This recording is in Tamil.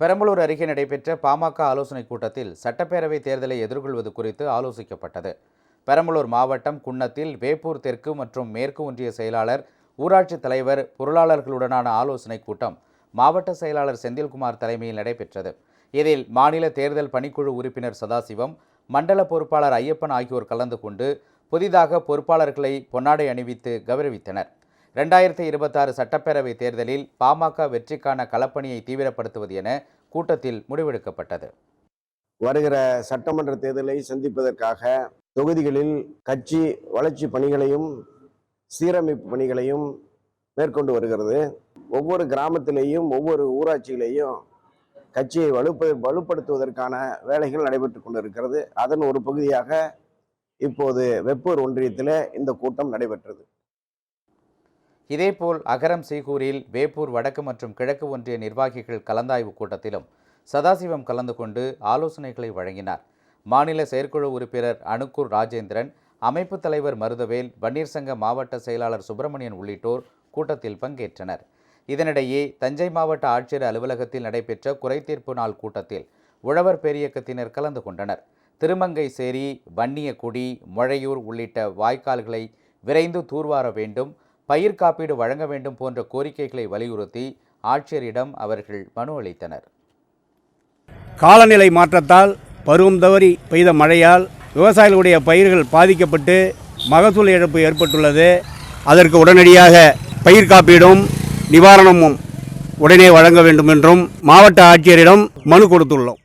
பெரம்பலூர் அருகே நடைபெற்ற பாமக ஆலோசனைக் கூட்டத்தில் சட்டப்பேரவை தேர்தலை எதிர்கொள்வது குறித்து ஆலோசிக்கப்பட்டது. பெரம்பலூர் மாவட்டம் குன்னத்தில் வேப்பூர் தெற்கு மற்றும் மேற்கு ஒன்றிய செயலாளர், ஊராட்சி தலைவர், பொருளாளர்களுடனான ஆலோசனைக் கூட்டம் மாவட்ட செயலாளர் செந்தில்குமார் தலைமையில் நடைபெற்றது. இதில் மாநில தேர்தல் பணிக்குழு உறுப்பினர் சதாசிவம், மண்டல பொறுப்பாளர் ஐயப்பன் ஆகியோர் கலந்து கொண்டு புதிதாக பொறுப்பாளர்களை பொன்னாடை அணிவித்து கௌரவித்தனர். 2026 சட்டப்பேரவை தேர்தலில் பாமக வெற்றிக்கான களப்பணியை தீவிரப்படுத்துவது என கூட்டத்தில் முடிவெடுக்கப்பட்டது. வருகிற சட்டமன்ற தேர்தலை சந்திப்பதற்காக தொகுதிகளில் கட்சி வளர்ச்சி பணிகளையும் சீரமைப்பு பணிகளையும் மேற்கொண்டு வருகிறது. ஒவ்வொரு கிராமத்திலேயும் ஒவ்வொரு ஊராட்சியிலேயும் கட்சியை வலுப்படுத்துவதற்கான வேலைகள் நடைபெற்று கொண்டிருக்கிறது. அதன் ஒரு பகுதியாக இப்போது வெப்பூர் ஒன்றியத்தில் இந்த கூட்டம் நடைபெற்றது. இதேபோல் அகரம் சீகூரில் வேப்பூர் வடக்கு மற்றும் கிழக்கு ஒன்றிய நிர்வாகிகள் கலந்தாய்வு கூட்டத்திலும் சதாசிவம் கலந்து கொண்டு ஆலோசனைகளை வழங்கினார். மாநில செயற்குழு உறுப்பினர் அணுக்கூர் ராஜேந்திரன், அமைப்பு தலைவர் மருதவேல், வன்னியர் சங்க மாவட்ட செயலாளர் சுப்பிரமணியன் உள்ளிட்டோர் கூட்டத்தில் பங்கேற்றனர். இதனிடையே தஞ்சை மாவட்ட ஆட்சியர் அலுவலகத்தில் நடைபெற்ற குறைதீர்ப்பு நாள் கூட்டத்தில் உழவர் பேரியக்கத்தினர் கலந்து கொண்டனர். திருமங்கை சேரி, வன்னியக்குடி, மொழையூர் உள்ளிட்ட வாய்க்கால்களை விரைந்து தூர்வார வேண்டும், பயிர் காப்பீடு வழங்க வேண்டும் போன்ற கோரிக்கைகளை வலியுறுத்தி ஆட்சியரிடம் அவர்கள் மனு அளித்தனர். காலநிலை மாற்றத்தால் பருவம் தவறி பெய்த மழையால் விவசாயிகளுடைய பயிர்கள் பாதிக்கப்பட்டு மகசூல் இழப்பு ஏற்பட்டுள்ளது. அதற்கு உடனடியாக பயிர் காப்பீடும் நிவாரணமும் உடனே வழங்க வேண்டும் என்றும் மாவட்ட ஆட்சியரிடம் மனு கொடுத்துள்ளோம்.